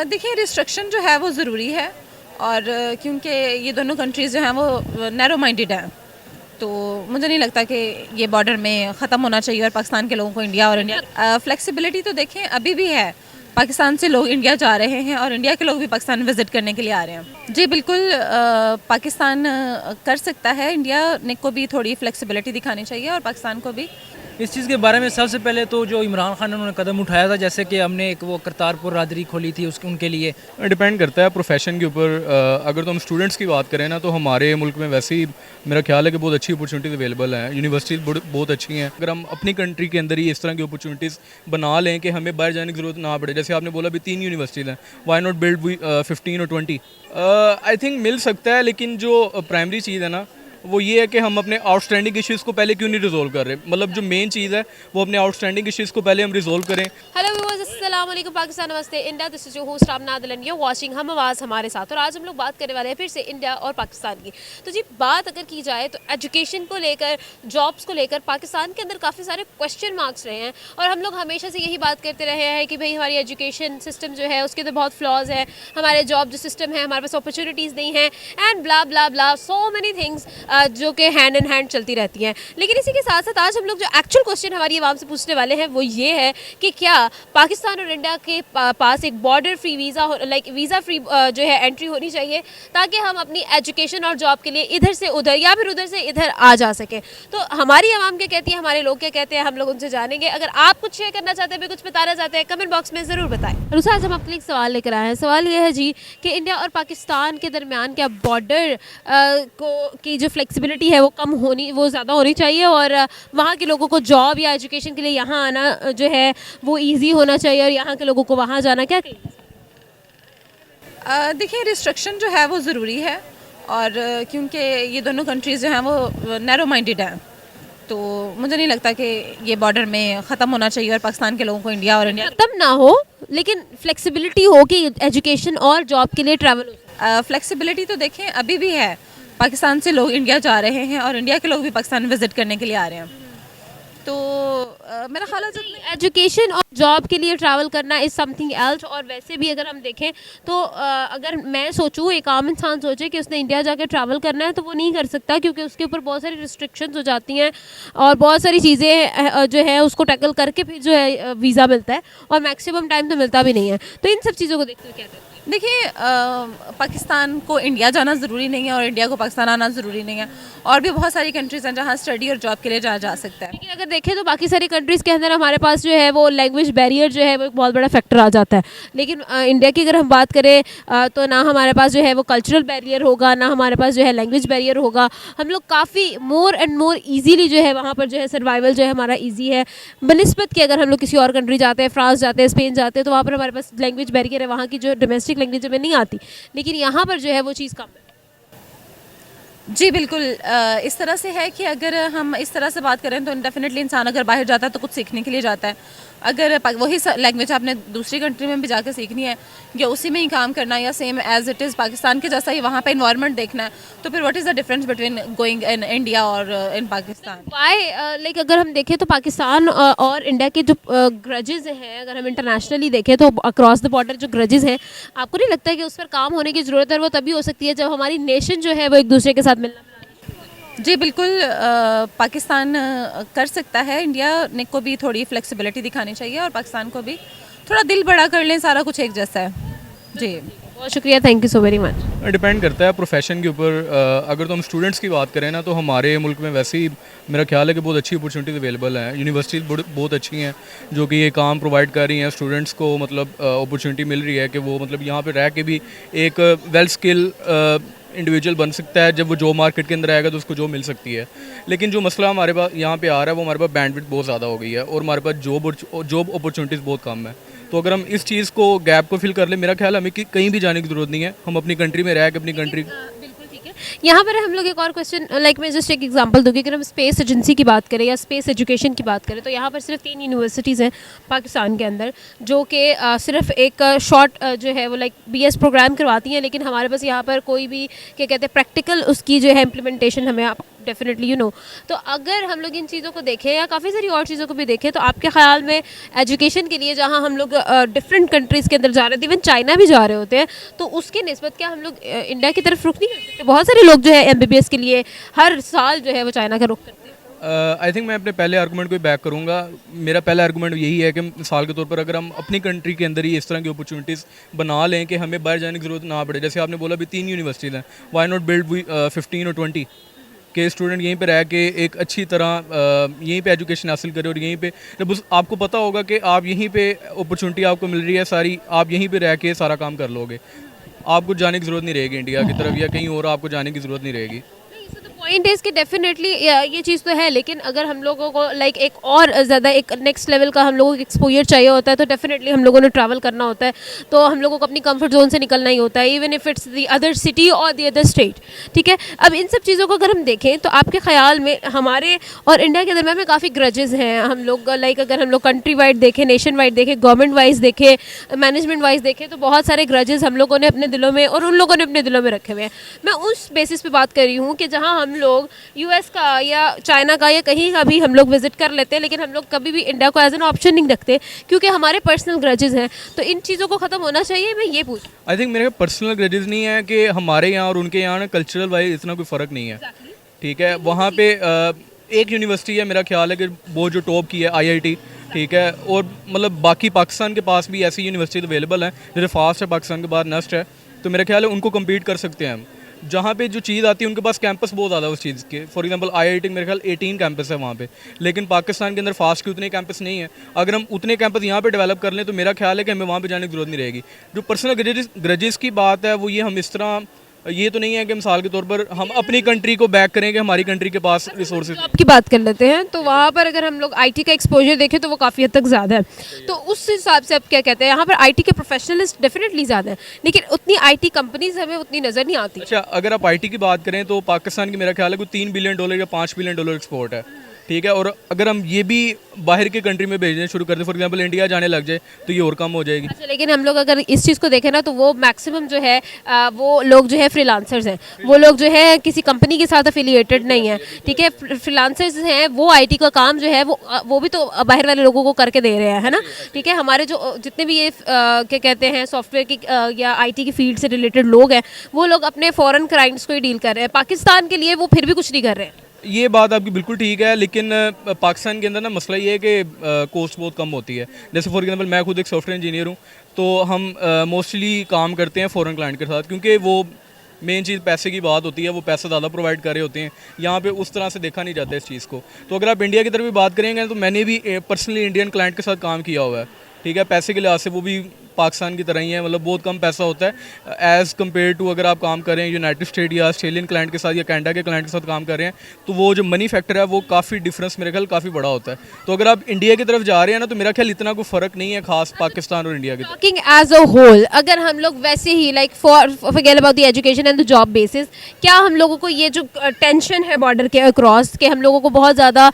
देखिए रिस्ट्रिक्शन जो है वो ज़रूरी है और क्योंकि ये दोनों कंट्रीज़ जो हैं वो नैरो माइंडेड हैं, तो मुझे नहीं लगता कि ये बॉर्डर में ख़त्म होना चाहिए और पाकिस्तान के लोगों को इंडिया और इंडिया फ्लेक्सिबिलिटी तो देखें अभी भी है। पाकिस्तान से लोग इंडिया जा रहे हैं और इंडिया के लोग भी पाकिस्तान विज़िट करने के लिए आ रहे हैं। जी बिल्कुल, पाकिस्तान कर सकता है, इंडिया ने को भी थोड़ी फ्लेक्सिबिलिटी दिखानी चाहिए और पाकिस्तान को भी। इस चीज़ के बारे में सबसे पहले तो जो इमरान खान ने उन्होंने कदम उठाया था, जैसे कि हमने एक वो करतारपुर रादरी खोली थी, उसके उनके लिए डिपेंड करता है प्रोफेशन के ऊपर। अगर तो हम स्टूडेंट्स की बात करें ना, तो हमारे मुल्क में वैसे ही मेरा ख्याल है कि बहुत अच्छी अपॉर्चुनिटीज़ अवेलेबल हैं, यूनिवर्सिटीज़ बहुत अच्छी हैं। अगर हम अपनी कंट्री के अंदर ही इस तरह की अपॉर्चुनिटीज़ बना लें कि हमें बाहर जाने की ज़रूरत ना पड़े, जैसे आपने बोला अभी 3 यूनिवर्सिटीज़ हैं, वाई नॉट बिल्ड 15 और 20। आई थिंक मिल सकता है, लेकिन जो प्राइमरी चीज़ है ना वो ये है कि हम अपने आउटस्टैंडिंग इश्यूज़ को पहले क्यों नहीं रिजोल्व कर रहे। मतलब जो मेन चीज़ है वो अपने आउटस्टैंडिंग इश्यूज़ को पहले हम रिजोल्व करें। हेलो व्यूअर्स, अस्सलाम वालेकुम, पाकिस्तान, नमस्ते India. This is your host Ramna Adilan, you watching हम आवाज़ हमारे साथ। और आज हम लोग बात करने वाले हैं फिर से इंडिया और पाकिस्तान की। तो जी बात अगर की जाए तो एजुकेशन को लेकर, जॉब्स को लेकर पाकिस्तान के अंदर काफ़ी सारे क्वेश्चन मार्क्स रहे हैं और हम लोग हमेशा से यही बात करते रहे हैं कि भाई हमारी एजुकेशन सिस्टम जो है उसके अंदर बहुत फ्लॉज है, हमारे जॉब जो सिस्टम है, हमारे पास अपॉर्चुनिटीज़ नहीं है and blah blah blah, so many things जो कि हैंड इन हैंड चलती रहती हैं। लेकिन इसी के साथ साथ आज हम लोग जो एक्चुअल क्वेश्चन हमारी आवाम से पूछने वाले हैं वो ये है कि क्या पाकिस्तान और इंडिया के पास एक border free visa like visa free जो है एंट्री होनी चाहिए, ताकि हम अपनी एजुकेशन और जॉब के लिए इधर से उधर या फिर उधर से इधर आ जा सकें। तो हमारी आवाम क्या कहती है, हमारे लोग क्या कहते हैं, हम लोग उनसे जानेंगे। अगर आप कुछ शेयर करना चाहते हैं, कुछ बताना चाहते हैं, कमेंट बॉक्स में ज़रूर बताएं। दूसरा आज हम अपने एक सवाल लेकर आए हैं। सवाल ये है जी कि इंडिया और पाकिस्तान के दरमियान क्या बॉर्डर को की जो फ्लेक्सिबिलिटी है वो कम होनी, वो ज़्यादा होनी चाहिए और वहाँ के लोगों को जॉब या एजुकेशन के लिए यहाँ आना जो है वो ईजी होना चाहिए और यहाँ के लोगों को वहाँ जाना, क्या कहेंगे? देखिए रिस्ट्रिक्शन जो है वो ज़रूरी है और क्योंकि ये दोनों कंट्रीज़ जो हैं वो नैरो माइंडेड हैं, तो मुझे नहीं लगता कि ये बॉर्डर में ख़त्म होना चाहिए और पाकिस्तान के लोगों को इंडिया और इंडिया खत्म ना हो, लेकिन फ्लेक्सिबिलिटी हो कि एजुकेशन और जॉब के लिए ट्रैवल हो। फ्लेक्सिबिलिटी तो देखें अभी भी है। पाकिस्तान से लोग इंडिया जा रहे हैं और इंडिया के लोग भी पाकिस्तान विज़िट करने के लिए आ रहे हैं, तो मेरा ख्याल है एजुकेशन और जॉब के लिए ट्रैवल करना इज़ समथिंग एल्स। और वैसे भी अगर हम देखें तो अगर मैं सोचूं, एक आम इंसान सोचे कि उसने इंडिया जाकर ट्रैवल करना है तो वो नहीं कर सकता, क्योंकि उसके ऊपर बहुत सारी रिस्ट्रिक्शंस हो जाती हैं और बहुत सारी चीज़ें जो है उसको टैकल करके फिर जो है वीज़ा मिलता है और मैक्सिमम टाइम तो मिलता भी नहीं है। तो इन सब चीज़ों को देखते हुए क्या कहते हैं? देखिए पाकिस्तान को इंडिया जाना ज़रूरी नहीं है और इंडिया को पाकिस्तान आना ज़रूरी नहीं है, और भी बहुत सारी कंट्रीज़ हैं जहाँ स्टडी और जॉब के लिए जाया जा सकता है। लेकिन अगर देखें तो बाकी सारी कंट्रीज़ के अंदर हमारे पास जो है वो लैंग्वेज बैरियर जो है वो एक बहुत बड़ा फैक्टर आ जाता है। लेकिन इंडिया की अगर हम बात करें तो ना हमारे पास जो है वो कल्चरल बैरियर होगा, ना हमारे पास जो है लैंग्वेज बैरियर होगा। हम लोग काफ़ी मोर एंड मोर ईजीली जो है वहाँ पर जो है सर्वाइवल जो है हमारा ईजी है बनिस्बत कि अगर हम लोग किसी और कंट्री जाते हैं, फ्रांस जाते हैं, स्पेन जाते हैं, तो वहाँ पर हमारे पास लैंग्वेज बैरियर है, वहाँ की जो डोमेस्टिक लैंग्वेज हमें नहीं आती। लेकिन यहाँ पर जो है वो चीज़ कम है। जी बिल्कुल, इस तरह से है कि अगर हम इस तरह से बात करें तो डेफिनेटली इंसान अगर बाहर जाता है तो कुछ सीखने के लिए जाता है। अगर वही लैंग्वेज आपने दूसरी कंट्री में भी जाकर सीखनी है या उसी में ही काम करना है या same as it is Pakistan के जैसा ही वहाँ पे इन्वायरमेंट देखना है, तो फिर what is the difference between going in India और इन पाकिस्तान? वाई लाइक अगर हम देखें तो पाकिस्तान और इंडिया के जो ग्रजेज हैं, अगर हम इंटरनेशनली देखें तो अक्रॉस द बॉर्डर जो ग्रजेज हैं, आपको नहीं लगता है कि उस पर काम होने की ज़रूरत है? वो तभी हो सकती है जब हमारी नेशन जो है वो एक दूसरे के साथ मिलना। जी बिल्कुल, पाकिस्तान कर सकता है, इंडिया ने को भी थोड़ी फ्लेक्सिबिलिटी दिखानी चाहिए और पाकिस्तान को भी थोड़ा दिल बड़ा कर लें, सारा कुछ एक जैसा है। जी बहुत शुक्रिया, thank you so very much. Depend करता है प्रोफेशन के ऊपर। अगर तो हम स्टूडेंट्स की बात करें ना, तो हमारे मुल्क में वैसे ही मेरा ख्याल है कि बहुत अच्छी अपॉर्चुनिटीज़ अवेलेबल हैं, यूनिवर्सिटीज़ बहुत अच्छी हैं जो कि ये काम प्रोवाइड कर रही हैं। स्टूडेंट्स को मतलब अपॉर्चुनिटी मिल रही है कि वो मतलब यहाँ पे रह के भी एक वेल स्किल इंडिविजुअल बन सकता है। जब वो जॉब मार्केट के अंदर आएगा तो उसको जॉब मिल सकती है। लेकिन जो मसला हमारे पास यहाँ पे आ रहा है वो हमारे पास बैंडविड्थ बहुत ज़्यादा हो गई है और हमारे पास जॉब अपॉर्चुनिटीज़ बहुत कम है। तो अगर हम इस चीज़ को गैप को फिल कर ले, मेरा ख्याल हमें कि कहीं भी जाने की ज़रूरत नहीं है, हम अपनी कंट्री में रह के अपनी कंट्री। बिल्कुल ठीक है। यहाँ पर हम लोग एक और क्वेश्चन, लाइक मैं जस्ट एक एग्जांपल दूंगी। अगर हम स्पेस एजेंसी की बात करें या स्पेस एजुकेशन की बात करें तो यहाँ पर सिर्फ 3 यूनिवर्सिटीज़ हैं पाकिस्तान के अंदर जो कि सिर्फ एक शॉर्ट जो है वो लाइक BS प्रोग्राम करवाती हैं, लेकिन हमारे पास यहाँ पर कोई भी क्या कहते हैं प्रैक्टिकल उसकी जो है इम्प्लीमेंटेशन हमें डेफिनेटली यू नो। तो अगर हम लोग इन चीज़ों को देखें या काफ़ी सारी और चीज़ों को भी देखें, तो आपके ख्याल में एजुकेशन के लिए जहाँ हम लोग डिफरेंट कंट्रीज़ के अंदर जा रहे थे, इवन चाइना भी जा रहे होते हैं, तो उसके निस्बत क्या हम लोग इंडिया की तरफ रुख नहीं कर सकते? बहुत सारे लोग जो है MBBS के लिए हर साल जो है वो चाइना का रुख करते हैं। आई थिंक मैं अपने पहले आर्गूमेंट को बैक करूंगा। मेरा पहला आर्गूमेंट यही है कि मिसाल के तौर पर अगर हम अपनी कंट्री के अंदर ही इस तरह की अपॉर्चुनिटीज़ बना लें कि हमें बाहर जाने की ज़रूरत ना पड़े। जैसे आपने बोला अभी 3 यूनिवर्सिटीज़ हैं, वाई नॉट बिल्ड 15 और 20 के स्टूडेंट यहीं पे रह के एक अच्छी तरह यहीं पे एजुकेशन हासिल करें, और यहीं पे जब आपको पता होगा कि आप यहीं पे अपॉर्चुनिटी आपको मिल रही है सारी, आप यहीं पे रह के सारा काम कर लोगे, आपको जाने की ज़रूरत नहीं रहेगी इंडिया की तरफ या कहीं और आपको जाने की ज़रूरत नहीं रहेगी। पॉइंट इज़ कि डेफिनेटली ये चीज़ तो है, लेकिन अगर हम लोगों को लाइक एक और ज़्यादा एक नेक्स्ट लेवल का हम लोगों को एक्सपोजर चाहिए होता है, तो डेफिनेटली हम लोगों ने ट्रैवल करना होता है, तो हम लोगों को अपनी कंफर्ट जोन से निकलना ही होता है, even if it's the other city और द अदर स्टेट। ठीक है, अब इन सब चीज़ों को अगर हम देखें तो आपके ख्याल में हमारे और इंडिया के दरम्यान में काफ़ी ग्रजेस हैं। हम लोग लाइक अगर हम लोग कंट्री वाइड देखें, नेशन वाइड देखें, गवर्नमेंट वाइज देखें, मैनेजमेंट वाइज देखें, तो बहुत सारे ग्रजेस हम लोगों ने अपने दिलों में और उन लोगों ने अपने दिलों में रखे हुए हैं। मैं उस बेसिस पे बात कर रही हूँ कि जहाँ हम लोग US का या चाइना का या कहीं का भी हम लोग विजिट कर लेते हैं, लेकिन हम लोग कभी भी इंडिया को एज एन ऑप्शन नहीं रखते क्योंकि हमारे पर्सनल ग्रजेस हैं। तो इन चीज़ों को ख़त्म होना चाहिए, मैं ये पूछ। आई थिंक मेरे पर्सनल ग्रजेस नहीं है कि हमारे यहाँ और उनके यहाँ कल्चरल वाइज इतना कोई फ़र्क नहीं है। ठीक है, वहाँ पे एक यूनिवर्सिटी है मेरा ख्याल है कि वो जो टॉप की है IIT, ठीक है, और मतलब बाकी पाकिस्तान के पास भी ऐसी यूनिवर्सिटी अवेलेबल हैं जैसे फास्ट है, पाकिस्तान के बाद नेस्ट है, तो मेरा ख्याल है उनको कम्पीट कर सकते हैं हम। जहाँ पे जो चीज़ आती है उनके पास कैंपस बहुत ज़्यादा है उस चीज़ के। फॉर एग्जांपल IIT मेरे ख्याल 18 कैंपस है वहाँ पे, लेकिन पाकिस्तान के अंदर फास्ट के उतने कैंपस नहीं है। अगर हम उतने कैंपस यहाँ पे डेवलप कर लें तो मेरा ख्याल है कि हमें वहाँ पे जाने की ज़रूरत नहीं रहेगी। जो पर्सनल ग्रजेस की बात है वो ये हम इस तरह, ये तो नहीं है कि मिसाल के तौर पर हम अपनी कंट्री को बैक करें कि हमारी कंट्री के पास रिसोर्सेज। जॉब की बात कर लेते हैं, तो वहाँ पर अगर हम लोग IT का एक्सपोजर देखें तो वो काफ़ी हद तक ज़्यादा है, तो उस हिसाब से आप क्या कहते हैं, यहाँ पर IT के प्रोफेशनलिस्ट डेफिनेटली ज़्यादा है, लेकिन उतनी IT कंपनीज हमें उतनी नज़र नहीं आती। अच्छा, अगर आप IT की बात करें तो पाकिस्तान की मेरा ख्याल है कोई $3 बिलियन या $5 बिलियन एक्सपोर्ट है। ठीक है, और अगर हम ये भी बाहर के कंट्री में भेजने शुरू कर दें, फॉर एग्जांपल इंडिया जाने लग जाए, तो ये और कम हो जाएगी। अच्छा, लेकिन हम लोग अगर इस चीज़ को देखें ना, तो वो मैक्सिमम जो है वो लोग जो है फ्रीलांसर्स हैं, वो लोग जो है किसी कंपनी के साथ अफिलिएटेड नहीं है। ठीक है, फ्रीलांसर्स हैं, वो IT का काम जो है वो भी तो बाहर वाले लोगों को करके दे रहे हैं, है ना। ठीक है, हमारे जो जितने भी ये क्या कहते हैं सॉफ्टवेयर की या IT की फील्ड से रिलेटेड लोग हैं, वो लोग अपने फॉरेन क्लाइंट्स को ही डील कर रहे हैं। पाकिस्तान के लिए वो फिर भी कुछ नहीं कर रहे हैं। ये बात आपकी बिल्कुल ठीक है, लेकिन पाकिस्तान के अंदर ना मसला ये है कि कॉस्ट बहुत कम होती है। जैसे फॉर एग्जांपल मैं खुद एक सॉफ्टवेयर इंजीनियर हूँ, तो हम मोस्टली काम करते हैं फ़ॉरेन क्लाइंट के साथ, क्योंकि वो मेन चीज़ पैसे की बात होती है, वो पैसा ज़्यादा प्रोवाइड कर रहे होते हैं। यहाँ पे उस तरह से देखा नहीं जाता इस चीज़ को। तो अगर आप इंडिया की तरफ भी बात करेंगे तो मैंने भी पर्सनली इंडियन क्लाइंट के साथ काम किया हुआ है। ठीक है, पैसे के लिहाज से वो भी पाकिस्तान की तरह ही है, मतलब बहुत कम पैसा होता है एज़ कम्पेयर टू अगर आप काम करें यूनाइटेड स्टेट या ऑस्ट्रेलियन क्लाइंट के साथ या कनाडा के क्लाइंट के साथ काम कर रहे हैं, तो वो जो मनी फैक्टर है वो काफ़ी डिफरेंस मेरे ख्याल काफ़ी बड़ा होता है। तो अगर आप इंडिया की तरफ जा रहे हैं ना, तो मेरा ख्याल इतना कोई फ़र्क नहीं है खास पाकिस्तान और इंडिया की तरफ। टॉकिंग एज अ होल, अगर हम लोग वैसे ही like forget about the education and the job basis, क्या हम लोगों को ये जो टेंशन है बॉर्डर के अक्रॉस के हम लोगों को बहुत ज़्यादा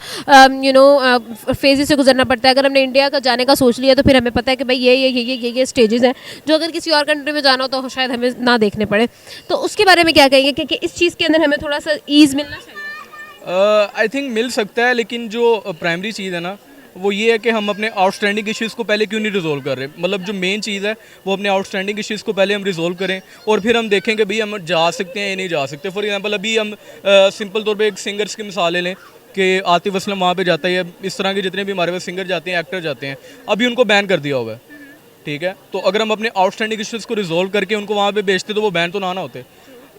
फेजेस से गुजरना पड़ता है? अगर हमने इंडिया का जाने का सोच लिया तो फिर हमें पता है कि भाई ये स्टेजेस हैं जो अगर किसी और कंट्री में जाना हो तो शायद हमें ना देखने पड़े। तो उसके बारे में क्या कहेंगे कि इस चीज़ के अंदर हमें थोड़ा सा ईज़ मिलना चाहिए? आई थिंक मिल सकता है, लेकिन जो प्राइमरी चीज़ है ना वो ये है कि हम अपने आउटस्टैंडिंग इश्यूज़ को पहले क्यों नहीं रिजोल्व कर रहे। मतलब जो मेन चीज़ है वो अपने आउटस्टैंडिंग इश्यूज़ को पहले हम रिजोल्व करें, और फिर हम देखें कि भाई हम जा सकते हैं या नहीं जा सकते। फॉर एग्जांपल अभी हम सिंपल तौर पे एक सिंगर्स की मिसालें लें कि आतिफ असलम वहाँ पे जाता है, इस तरह के जितने भी हमारे पास सिंगर जाते हैं, एक्टर जाते हैं, अभी उनको बैन कर दिया हुआ है। ठीक है, तो अगर हम अपने आउटस्टैंडिंग इश्यूज़ को रिजोल्व करके उनको वहाँ पे बेचते तो वो बैन तो ना होते।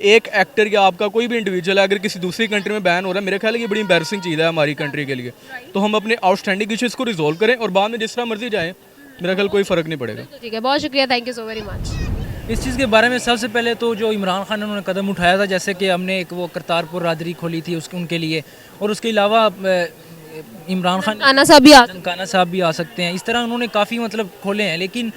एक एक्टर या आपका कोई भी इंडिविजुअल है अगर किसी दूसरी कंट्री में बैन हो रहा है, मेरे ख्याल है ये बड़ी एम्बैरसिंग चीज़ है हमारी कंट्री के लिए। तो हम अपने आउटस्टैंडिंग इश्यूज़ को रिजोल्व करें और बाद में जिस तरह मर्जी जाएँ, मेरा ख्याल कोई फ़र्क नहीं पड़ेगा। ठीक है, बहुत शुक्रिया, thank you so very much. इस चीज़ के बारे में सबसे पहले तो जो इमरान खान ने उन्होंने कदम उठाया था, जैसे कि हमने एक वो करतारपुर रादरी खोली थी उनके लिए, और उसके अलावा इमरान खान काना साहब भी आ सकते हैं। इस तरह उन्होंने काफ़ी मतलब खोले हैं, लेकिन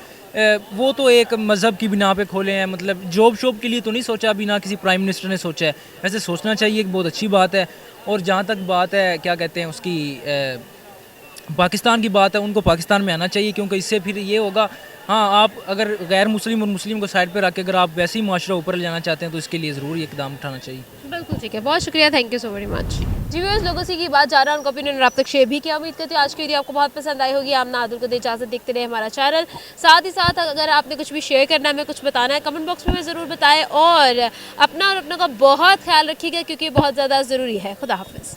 वो तो एक मज़हब की बिना पे खोले हैं, मतलब जॉब शॉब के लिए तो नहीं सोचा, बिना किसी प्राइम मिनिस्टर ने सोचा है। वैसे सोचना चाहिए, एक बहुत अच्छी बात है। और जहाँ तक बात है क्या कहते हैं उसकी पाकिस्तान की बात है, उनको पाकिस्तान में आना चाहिए, क्योंकि इससे फिर ये होगा हाँ, आप अगर गैर मुस्लिम और मुस्लिम को साइड पे रख के अगर आप वैसे ही माशरा ऊपर ले जाना चाहते हैं तो इसके लिए ज़रूर ये इकदाम उठाना चाहिए। बिल्कुल ठीक है, बहुत शुक्रिया, thank you so very much. जी व्यूअर्स, लोगों से की बात जा रहा है, उनका ओपिनियन आप तक शेयर भी किया। उम्मीद करती हूँ आज की वीडियो आपको बहुत पसंद आई होगी। आमना आदिल को दे इजाज़त, देखते रहे हमारा चैनल। साथ ही साथ अगर आपने कुछ भी शेयर करना है, हमें कुछ बताना है, कमेंट बॉक्स में ज़रूर बताएं और अपना और अपनों का बहुत ख्याल रखिएगा क्योंकि ये बहुत ज़्यादा ज़रूरी है। खुदा हाफिज़।